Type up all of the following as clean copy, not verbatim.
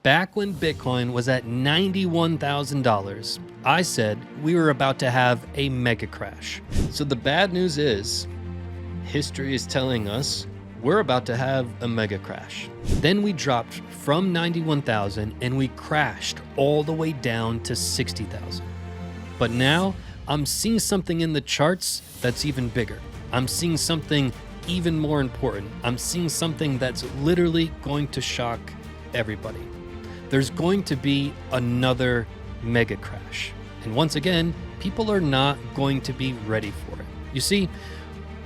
Back when Bitcoin was at $91,000, I said we were about to have a mega crash. So the bad news is, history is telling us we're about to have a mega crash. Then we dropped from 91,000 and we crashed all the way down to 60,000. But now I'm seeing something in the charts that's even bigger. I'm seeing something even more important. I'm seeing something that's literally going to shock everybody. There's going to be another mega crash. And once again, people are not going to be ready for it. You see,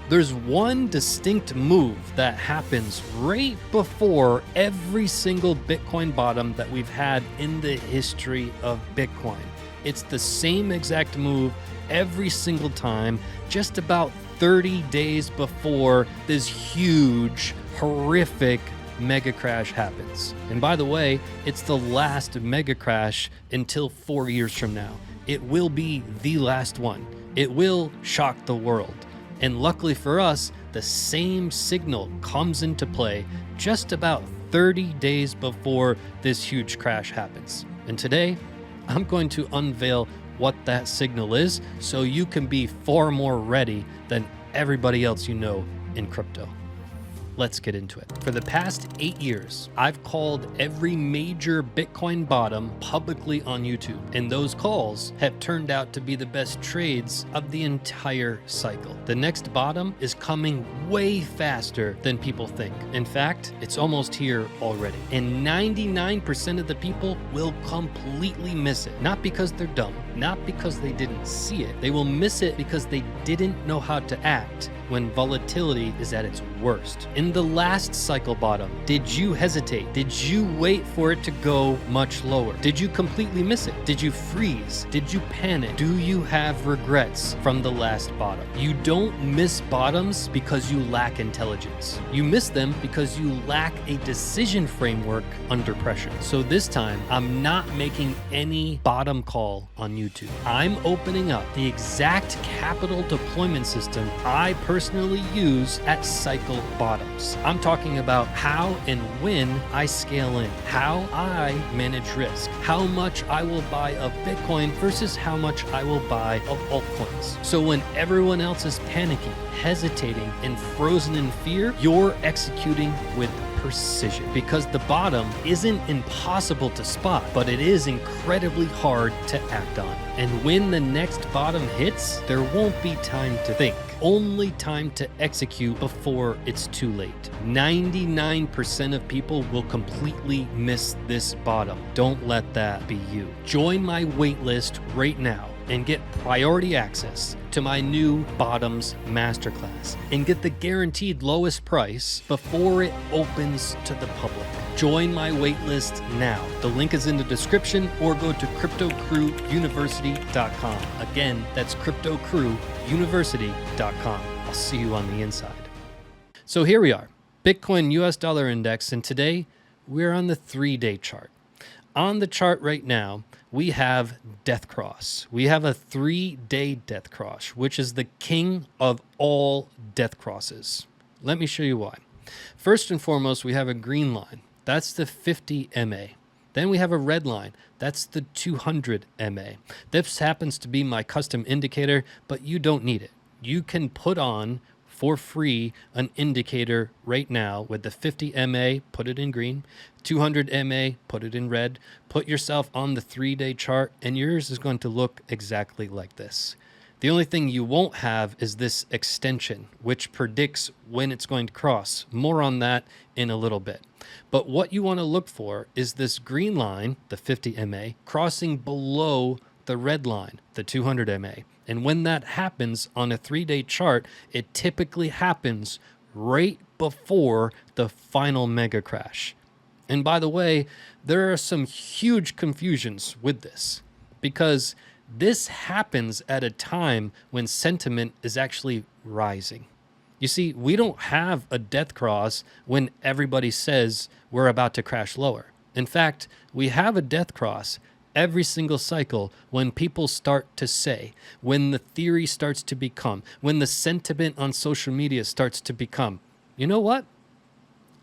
there's one distinct move that happens right before every single Bitcoin bottom that we've had in the history of Bitcoin. It's the same exact move every single time, just about 30 days before this huge, horrific mega crash happens. And by the way, it's the last mega crash until 4 years from now. It will be the last one. It will shock the world. And luckily for us, the same signal comes into play just about 30 days before this huge crash happens. And today, I'm going to unveil what that signal is so you can be far more ready than everybody else you know in crypto. Let's get into it. For the past 8 years, I've called every major Bitcoin bottom publicly on YouTube, and those calls have turned out to be the best trades of the entire cycle. The next bottom is coming way faster than people think. In fact, it's almost here already. And 99% of the people will completely miss it. Not because they're dumb, not because they didn't see it. They will miss it because they didn't know how to act when volatility is at its worst. In the last cycle bottom, did you hesitate? Did you wait for it to go much lower? Did you completely miss it? Did you freeze? Did you panic? Do you have regrets from the last bottom? You don't miss bottoms because you lack intelligence. You miss them because you lack a decision framework under pressure. So this time, I'm not making any bottom call on YouTube. I'm opening up the exact capital deployment system I personally use at cycle bottoms. I'm talking about how and when I scale in, how I manage risk, how much I will buy of Bitcoin versus how much I will buy of altcoins. So when everyone else is panicking, hesitating, and frozen in fear, you're executing with precision, because the bottom isn't impossible to spot, but it is incredibly hard to act on. And when the next bottom hits, there won't be time to think, only time to execute before it's too late. 99% of people will completely miss this bottom. Don't let that be you. Join my waitlist right now and get priority access to my new Bottoms Masterclass and get the guaranteed lowest price before it opens to the public. Join my waitlist now. The link is in the description, or go to cryptocrewuniversity.com. Again, that's cryptocrewuniversity.com. I'll see you on the inside. So here we are, Bitcoin US dollar index, and today we're on the 3-day chart. On the chart right now, we have death cross. We have a 3-day death cross, which is the king of all death crosses. Let me show you why. First and foremost, we have a green line. That's the 50 MA. Then we have a red line. That's the 200 MA. This happens to be my custom indicator, but you don't need it. You can put on for free an indicator right now with the 50 MA, put it in green, 200 MA, put it in red, put yourself on the 3-day chart, and yours is going to look exactly like this. The only thing you won't have is this extension, which predicts when it's going to cross. More on that in a little bit. But what you want to look for is this green line, the 50 MA, crossing below the red line, the 200 MA. And when that happens on a 3-day chart, it typically happens right before the final mega crash. And by the way, there are some huge confusions with this, because this happens at a time when sentiment is actually rising. You see, we don't have a death cross when everybody says we're about to crash lower. In fact, we have a death cross every single cycle when people start to say, when the theory starts to become, when the sentiment on social media starts to become, you know what?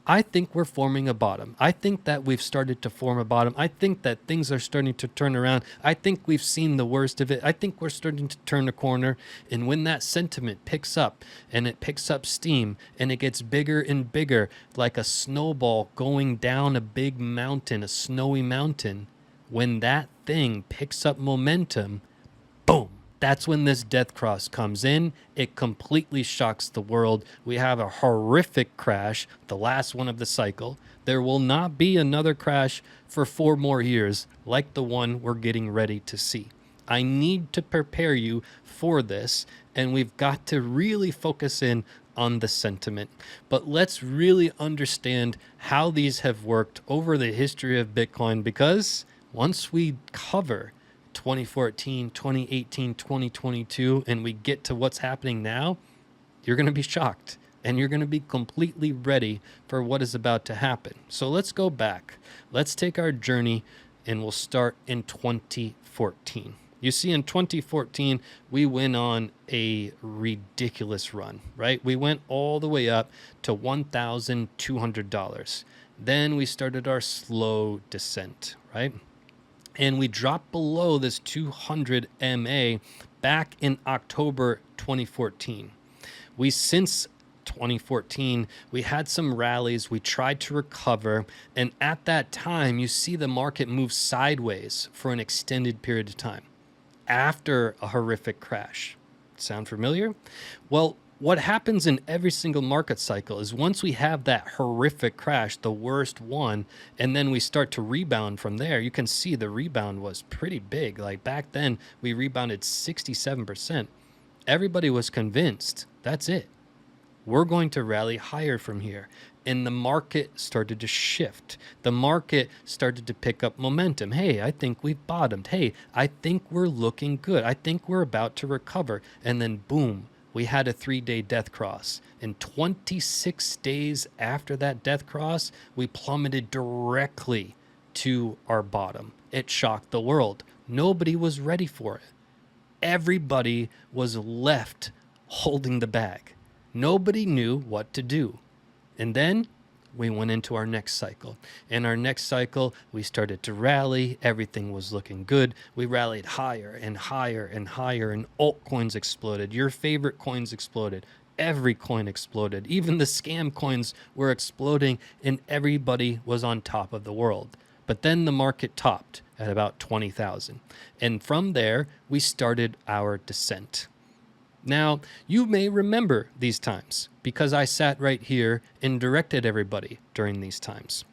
I think we're forming a bottom. I think that we've started to form a bottom. I think that things are starting to turn around. I think we've seen the worst of it. I think we're starting to turn a corner. And when that sentiment picks up and it picks up steam and it gets bigger and bigger, like a snowball going down a big mountain, a snowy mountain, when that thing picks up momentum, boom. That's when this death cross comes in. It completely shocks the world. We have a horrific crash, the last one of the cycle. There will not be another crash for 4 more years like the one we're getting ready to see. I need to prepare you for this, and we've got to really focus in on the sentiment. But let's really understand how these have worked over the history of Bitcoin, because once we cover 2014, 2018, 2022, and we get to what's happening now, you're going to be shocked and you're going to be completely ready for what is about to happen. So let's go back. Let's take our journey and we'll start in 2014. You see, in 2014, we went on a ridiculous run, right? We went all the way up to $1,200. Then we started our slow descent, right? And we dropped below this 200 MA back in October 2014. Since 2014, we had some rallies, we tried to recover, and at that time, you see the market move sideways for an extended period of time after a horrific crash. Sound familiar? Well, what happens in every single market cycle is once we have that horrific crash, the worst one, and then we start to rebound from there, you can see the rebound was pretty big. Like back then, we rebounded 67%. Everybody was convinced, that's it. We're going to rally higher from here. And the market started to shift. The market started to pick up momentum. Hey, I think we've bottomed. Hey, I think we're looking good. I think we're about to recover. And then boom, we had a 3-day death cross. And 26 days after that death cross, we plummeted directly to our bottom. It shocked the world. Nobody was ready for it. Everybody was left holding the bag. Nobody knew what to do. And then we went into our next cycle. In our next cycle, we started to rally. Everything was looking good. We rallied higher and higher and higher, and altcoins exploded. Your favorite coins exploded. Every coin exploded. Even the scam coins were exploding, and everybody was on top of the world. But then the market topped at about 20,000. And from there, we started our descent. Now, you may remember these times because I sat right here and directed everybody during these times.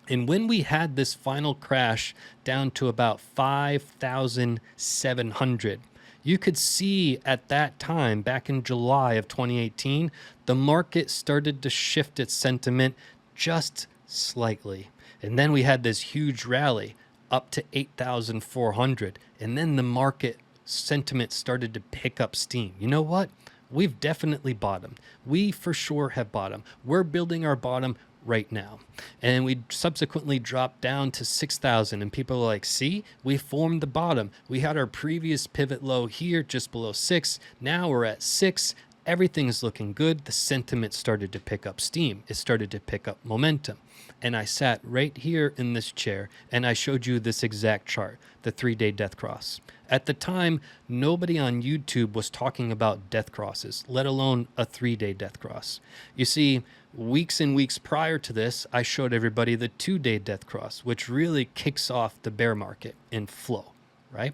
And when we had this final crash down to about 5,700, you could see at that time, back in July of 2018, the market started to shift its sentiment just slightly. And then we had this huge rally up to 8,400. And then the market sentiment started to pick up steam. You know what? We've definitely bottomed. We for sure have bottomed. We're building our bottom right now. And we subsequently dropped down to 6,000, and people are like, see, we formed the bottom. We had our previous pivot low here just below 6. Now we're at 6. Everything's looking good. The sentiment started to pick up steam. It started to pick up momentum. And I sat right here in this chair and I showed you this exact chart, the 3-day death cross. At the time, nobody on YouTube was talking about death crosses, let alone a 3-day death cross. You see, weeks and weeks prior to this, I showed everybody the 2-day death cross, which really kicks off the bear market in flow, right?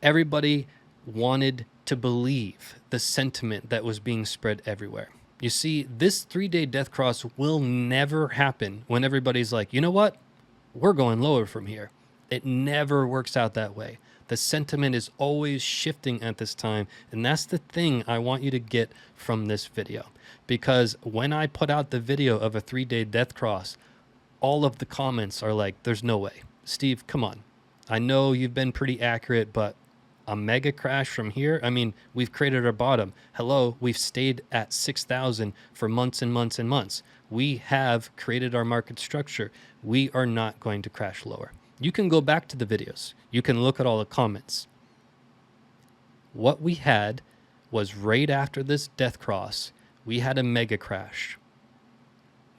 Everybody wanted to believe the sentiment that was being spread everywhere. You see, this 3-day death cross will never happen when everybody's like, you know what? We're going lower from here. It never works out that way. The sentiment is always shifting at this time. And that's the thing I want you to get from this video. Because when I put out the video of a 3-day death cross, all of the comments are like, there's no way. Steve, come on. I know you've been pretty accurate, but a mega crash from here? I mean, we've created our bottom. Hello, we've stayed at 6,000 for months and months and months. We have created our market structure. We are not going to crash lower. You can go back to the videos. You can look at all the comments. What we had was right after this death cross, we had a mega crash.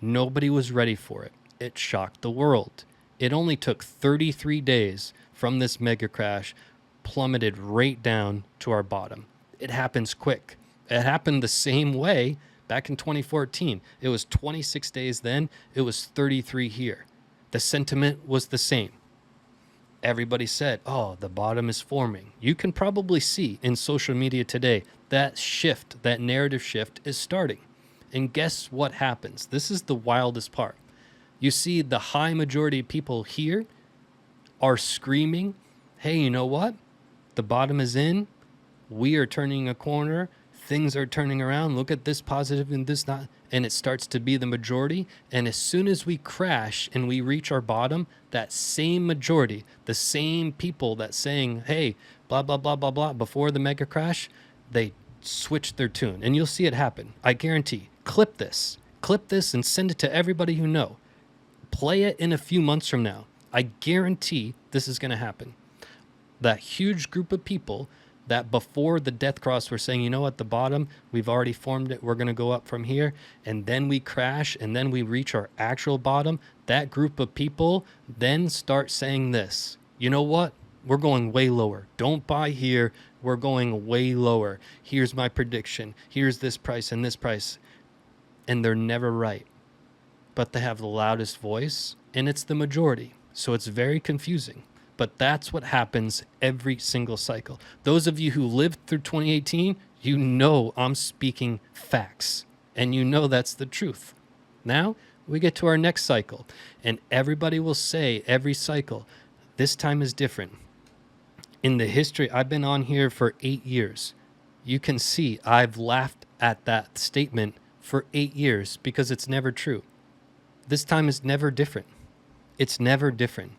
Nobody was ready for it. It shocked the world. It only took 33 days from this mega crash, plummeted right down to our bottom. It happens quick. It happened the same way back in 2014. It was 26 days then. It was 33 here. The sentiment was the same. Everybody said, oh, the bottom is forming. You can probably see in social media today that shift, that narrative shift is starting. And guess what happens? This is the wildest part. You see the high majority of people here are screaming, hey, you know what? The bottom is in. We are turning a corner. Things are turning around. Look at this positive and this not. And it starts to be the majority. And as soon as we crash and we reach our bottom, that same majority, the same people that saying, hey, blah, blah, blah, blah, blah, before the mega crash, they switch their tune. And you'll see it happen. I guarantee. Clip this and send it to everybody you know. Play it in a few months from now. I guarantee this is going to happen. That huge group of people that before the death cross were saying, you know, at the bottom, we've already formed it. We're going to go up from here. And then we crash and then we reach our actual bottom. That group of people then start saying this, you know what? We're going way lower. Don't buy here. We're going way lower. Here's my prediction. Here's this price and this price. And they're never right. But they have the loudest voice and it's the majority. So it's very confusing. But that's what happens every single cycle. Those of you who lived through 2018, you know I'm speaking facts. And you know that's the truth. Now we get to our next cycle. And everybody will say every cycle, this time is different. In the history, I've been on here for 8 years. You can see I've laughed at that statement for 8 years because it's never true. This time is never different. It's never different.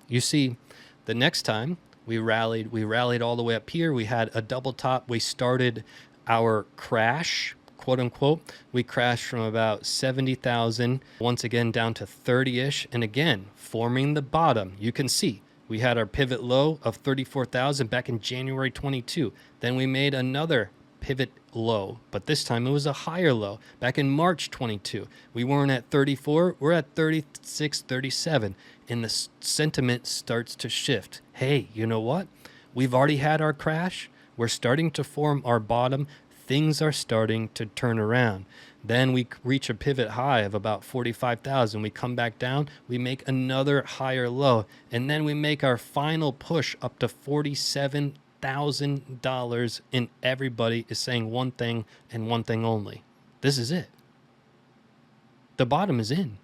You see, the next time we rallied all the way up here. We had a double top. We started our crash, quote unquote. We crashed from about 70,000 once again down to 30-ish. And again, forming the bottom. You can see we had our pivot low of 34,000 back in January 22. Then we made another pivot low, but this time it was a higher low back in March 22. We weren't at 34, we're at 36, 37, and the sentiment starts to shift. Hey, you know what? We've already had our crash. We're starting to form our bottom. Things are starting to turn around. Then we reach a pivot high of about 45,000. We come back down, we make another higher low, and then we make our final push up to $47,000, and everybody is saying one thing and one thing only. This is it. The bottom is in.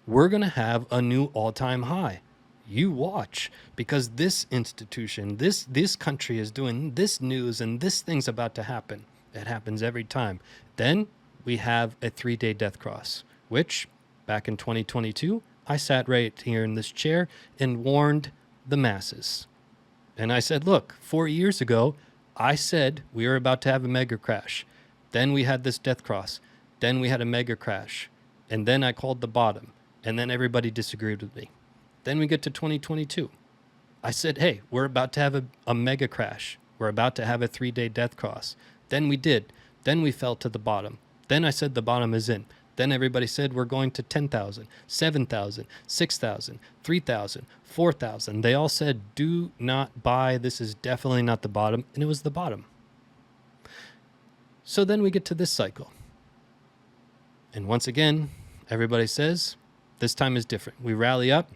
We're going to have a new all-time high. You watch, because this institution, this country is doing this news and this thing's about to happen. It happens every time. Then we have a 3-day death cross, which back in 2022, I sat right here in this chair and warned the masses. And I said, look, 4 years ago, I said we were about to have a mega crash. Then we had this death cross. Then we had a mega crash. And then I called the bottom. And then everybody disagreed with me. Then we get to 2022. I said, hey, we're about to have a mega crash. We're about to have a 3-day death cross. Then we did. Then we fell to the bottom. Then I said the bottom is in. Then everybody said we're going to 10,000, 7,000, 6,000, 3,000, 4,000. They all said, do not buy. This is definitely not the bottom. And it was the bottom. So then we get to this cycle. And once again, everybody says, this time is different. We rally up.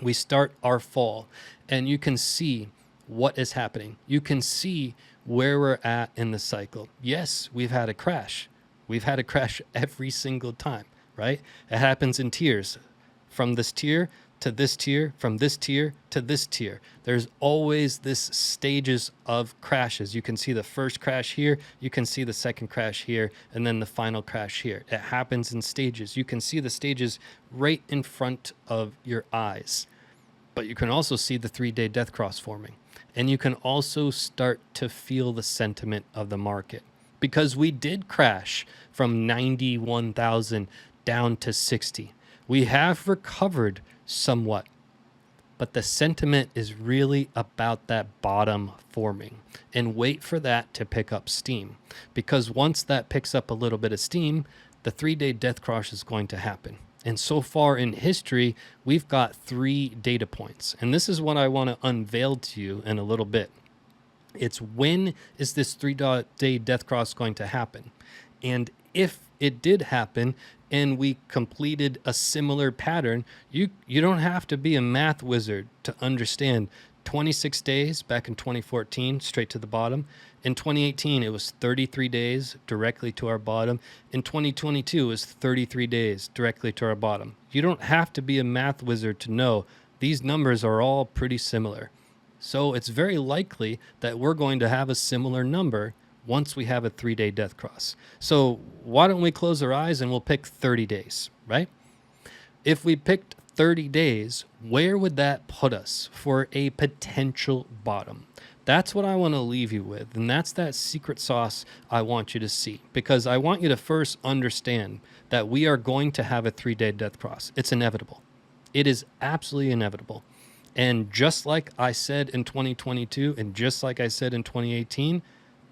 We start our fall. And you can see what is happening. You can see where we're at in the cycle. Yes, we've had a crash. We've had a crash every single time, right? It happens in tiers. From this tier to this tier, from this tier to this tier. There's always this stages of crashes. You can see the first crash here, you can see the second crash here, and then the final crash here. It happens in stages. You can see the stages right in front of your eyes. But you can also see the 3-day death cross forming. And you can also start to feel the sentiment of the market. Because we did crash from 91,000 down to 60. We have recovered somewhat, but the sentiment is really about that bottom forming, and wait for that to pick up steam, because once that picks up a little bit of steam, the 3-day death cross is going to happen. And so far in history, we've got 3 data points. And this is what I want to unveil to you in a little bit. It's when is this 3-day death cross going to happen? And if it did happen and we completed a similar pattern, you don't have to be a math wizard to understand 26 days back in 2014, straight to the bottom. In 2018, it was 33 days directly to our bottom. In 2022, it was 33 days directly to our bottom. You don't have to be a math wizard to know these numbers are all pretty similar. So it's very likely that we're going to have a similar number once we have a 3-day death cross. So why don't we close our eyes and we'll pick 30 days, right? If we picked 30 days, where would that put us for a potential bottom? That's what I want to leave you with. And that's that secret sauce I want you to see, because I want you to first understand that we are going to have a 3-day death cross. It's inevitable. It is absolutely inevitable. And just like I said in 2022, and just like I said in 2018,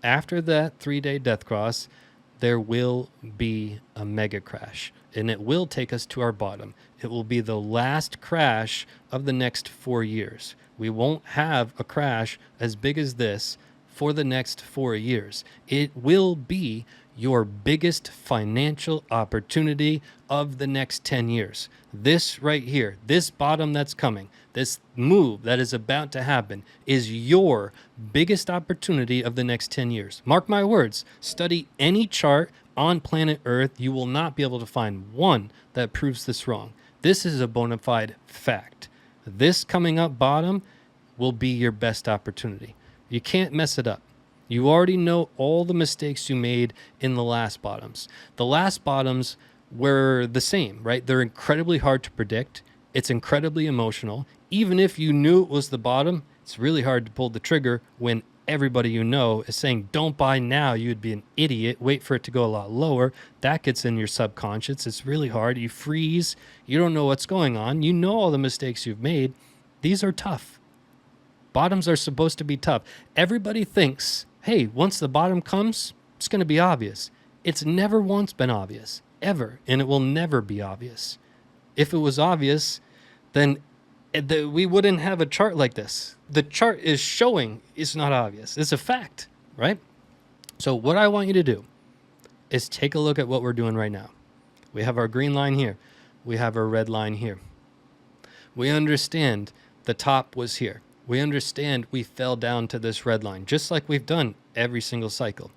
after that 3-day death cross, there will be a mega crash, and it will take us to our bottom. It will be the last crash of the next 4 years. We won't have a crash as big as this for the next 4 years. It will be your biggest financial opportunity of the next 10 years. This right here, this bottom that's coming, this move that is about to happen is your biggest opportunity of the next 10 years. Mark my words, study any chart on planet Earth. You will not be able to find one that proves this wrong. This is a bona fide fact. This coming up bottom will be your best opportunity. You can't mess it up. You already know all the mistakes you made in the last bottoms. The last bottoms were the same, right? They're incredibly hard to predict. It's incredibly emotional. Even if you knew it was the bottom, it's really hard to pull the trigger when everybody you know is saying, don't buy now. You'd be an idiot. Wait for it to go a lot lower. That gets in your subconscious. It's really hard. You freeze. You don't know what's going on. You know all the mistakes you've made. These are tough. Bottoms are supposed to be tough. Everybody thinks, hey, once the bottom comes, it's going to be obvious. It's never once been obvious, ever, and it will never be obvious. If it was obvious, then we wouldn't have a chart like this. The chart is showing it's not obvious. It's a fact, right? So what I want you to do is take a look at what we're doing right now. We have our green line here. We have our red line here. We understand the top was here. We understand we fell down to this red line, just like we've done every single cycle.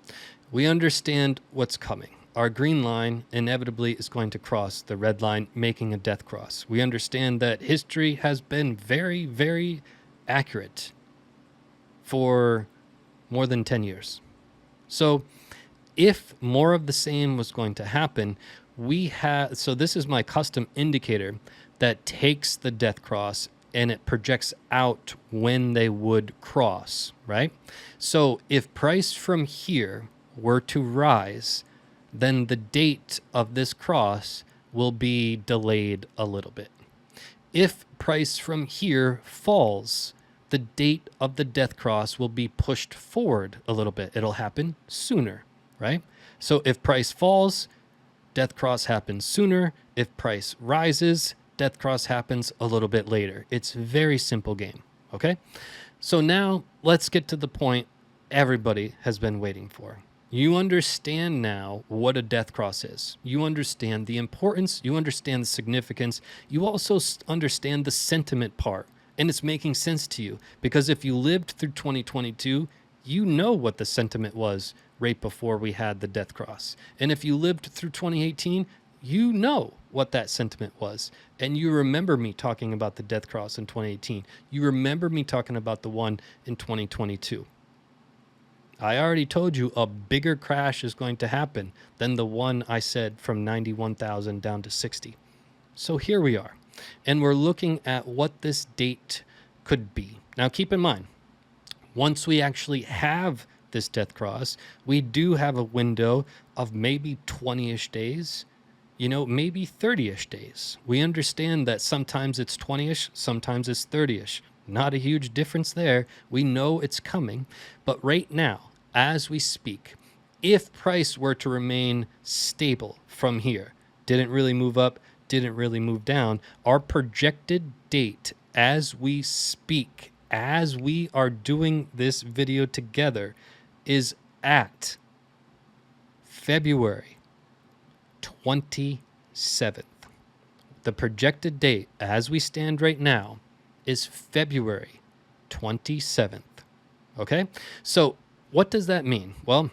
We understand what's coming. Our green line inevitably is going to cross the red line, making a death cross. We understand that history has been very, very accurate for more than 10 years. So if more of the same was going to happen, so this is my custom indicator that takes the death cross and it projects out when they would cross, right? So if price from here were to rise, then the date of this cross will be delayed a little bit. If price from here falls, the date of the death cross will be pushed forward a little bit. It'll happen sooner, right? So if price falls, death cross happens sooner. If price rises, death cross happens a little bit later. It's a very simple game, okay? So now let's get to the point everybody has been waiting for. You understand now what a death cross is. You understand the importance. You understand the significance. You also understand the sentiment part, and it's making sense to you because if you lived through 2022, you know what the sentiment was right before we had the death cross. And if you lived through 2018, you know what that sentiment was. And you remember me talking about the death cross in 2018. You remember me talking about the one in 2022. I already told you a bigger crash is going to happen than the one I said from 91,000 down to 60. So here we are. And we're looking at what this date could be. Now keep in mind, once we actually have this death cross, we do have a window of maybe 20-ish days, maybe 30-ish days. We understand that sometimes it's 20-ish, sometimes it's 30-ish. Not a huge difference there. We know it's coming. But right now, as we speak, If price were to remain stable from here, didn't really move up, didn't really move down, our projected date as we speak, as we are doing this video together, is at February 27th. The projected date as we stand right now is February 27th. Okay? So what does that mean? Well,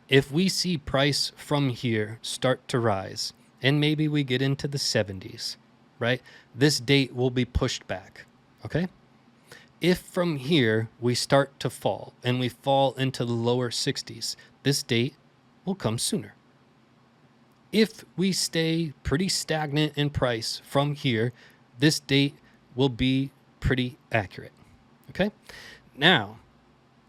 if we see price from here start to rise, and maybe we get into the 70s, right? This date will be pushed back, okay? If from here we start to fall and we fall into the lower 60s, this date will come sooner. If we stay pretty stagnant in price from here, this date will be pretty accurate, okay? Now,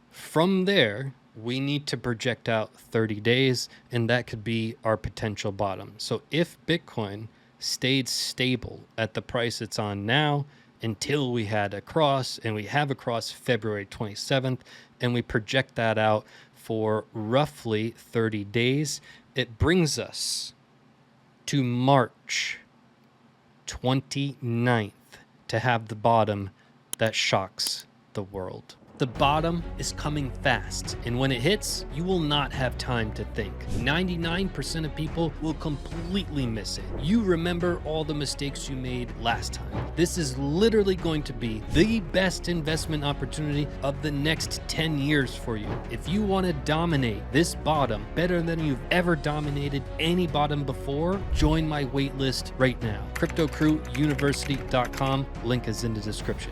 from there, we need to project out 30 days, and that could be our potential bottom. So if Bitcoin stayed stable at the price it's on now until we had a cross, and we have a cross February 27th, and we project that out for roughly 30 days, it brings us to March 29th to have the bottom that shocks the world. The bottom is coming fast, and when it hits, you will not have time to think. 99% of people will completely miss it. You remember all the mistakes you made last time. This is literally going to be the best investment opportunity of the next 10 years for you. If you want to dominate this bottom better than you've ever dominated any bottom before, join my waitlist right now. CryptoCrewUniversity.com. Link is in the description.